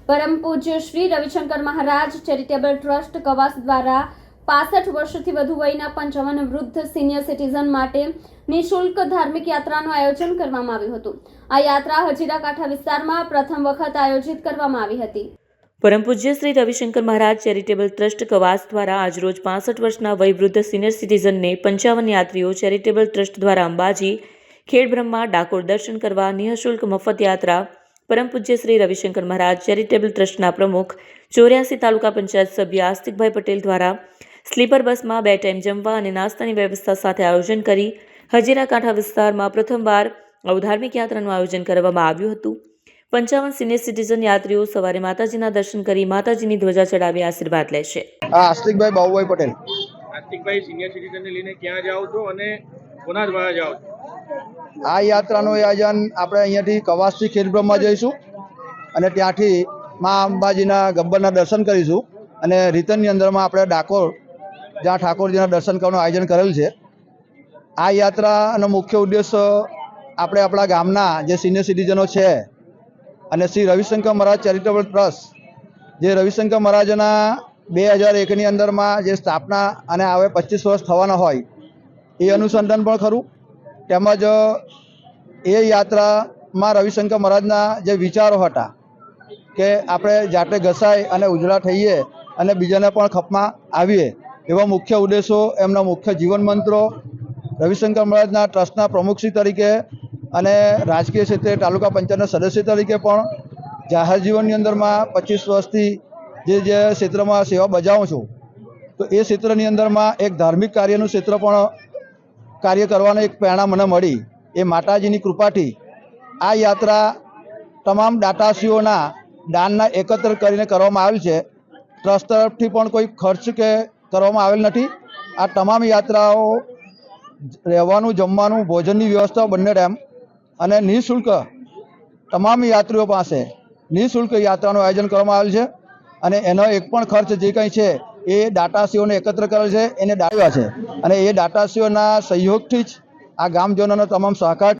પરમ પૂજ્ય Shri Ravishankar Maharaj charitable trust કવાસ દ્વારા 65 વર્ષથી વધુ વયના 55 વૃદ્ધ સિનિયર સિટીઝન માટે નિઃશુલ્ક ધાર્મિક યાત્રાનું આયોજન કરવામાં આવ્યું હતું। આ યાત્રા હજીરા કાંઠા વિસ્તારમાં પ્રથમ વખત આયોજિત કરવામાં આવી હતી। પરમ પૂજ્ય શ્રી રવિશંકર મહારાજ ચેરિટેબલ ટ્રસ્ટ કવાસ દ્વારા આજરોજ 65 વર્ષના વયવૃદ્ધ સિનિયર સિટીઝનને 55 યાત્રીઓ ચેરિટેબલ ટ્રસ્ટ દ્વારા અંબાજી, ખેડબ્રહ્મા, ડાકોર દર્શન કરવા નિઃશુલ્ક મફત યાત્રા પરમ પૂજ્ય શ્રી રવિશંકર મહારાજ ચેરિટેબલ ટ્રસ્ટના પ્રમુખ 84 તાલુકા પંચાયત સભ્ય આસ્તિકભાઈ પટેલ દ્વારા સ્લીપર બસમાં 2 ટાઈમ જમવા અને નાસ્તાની વ્યવસ્થા સાથે આયોજન કરી હજીરા કાંઠા વિસ્તારમાં પ્રથમવાર ધાર્મિક યાત્રાનું આયોજન કરવામાં આવ્યું હતું। 55 સિનિયર સિટીઝન યાત્રીઓ સવારે માતાજીના દર્શન કરી માતાજીની ધ્વજા ચડાવી આશીર્વાદ લેશે। આસ્તિકભાઈ બાબુભાઈ પટેલ। આસ્તિકભાઈ સિનિયર સિટીઝનને લઈને ક્યાં જાઓ છો અને કોના દ્વારા જાઓ છો? આ યાત્રાનું આયોજન આપણે અહીંયાથી કવાસથી ખેડબ્રહ્મા જઈશું અને ત્યાંથી મા અંબાજીના ગબ્બરના દર્શન કરીશું અને રિટર્નની અંદરમાં આપણે ડાકોર જ્યાં ઠાકોરજીના દર્શન કરવાનું આયોજન કરેલ છે। આ યાત્રાનો મુખ્ય ઉદ્દેશ્ય આપણે આપણા ગામના જે સિનિયર સિટીઝનો છે અને શ્રી રવિશંકર મહારાજ ચેરિટેબલ ટ્રસ્ટ જે રવિશંકર મહારાજના 2001ની અંદરમાં જે સ્થાપના અને હવે 25 વર્ષ થવાના હોય એ અનુસંધાન પણ ખરું, તેમજ એ યાત્રામાં રવિશંકર મહારાજના જે વિચારો હતા કે આપણે જાતે ઘસાય અને ઉજળા થઈએ અને બીજાને પણ ખપમાં આવીએ એવા મુખ્ય ઉદ્દેશો, એમના મુખ્ય જીવન મંત્રો રવિશંકર મહારાજના ટ્રસ્ટના પ્રમુખશ્રી તરીકે અને રાજકીય ક્ષેત્રે તાલુકા પંચાયતના સદસ્ય તરીકે પણ જાહેર જીવનની અંદરમાં 25 વર્ષથી જે ક્ષેત્રમાં સેવા બજાવું છું તો એ ક્ષેત્રની અંદરમાં એક ધાર્મિક કાર્યનું ક્ષેત્ર પણ કાર્ય કરવાની એક પ્રેરણા મને મળી। એ માતાજીની કૃપાથી આ યાત્રા તમામ દાતાશ્રીઓના દાનના એકત્ર કરીને કરવામાં આવેલ છે। ટ્રસ્ટ તરફથી પણ કોઈ ખર્ચ કે કરવામાં આવેલ નથી। આ તમામ યાત્રાઓ રહેવાનું, જમવાનું, ભોજનની વ્યવસ્થા બંને ટાઈમ અને નિઃશુલ્ક તમામ યાત્રીઓ પાસે નિઃશુલ્ક યાત્રાનું આયોજન કરવામાં આવેલ છે અને એનો એક પણ ખર્ચ જે કંઈ છે એ દાતાશ્રીઓને એકત્ર કરેલ છે, એને દાવ્યા છે અને એ દાતાશ્રીઓના સહયોગથી જ આ ગામજનોનો તમામ સહકાર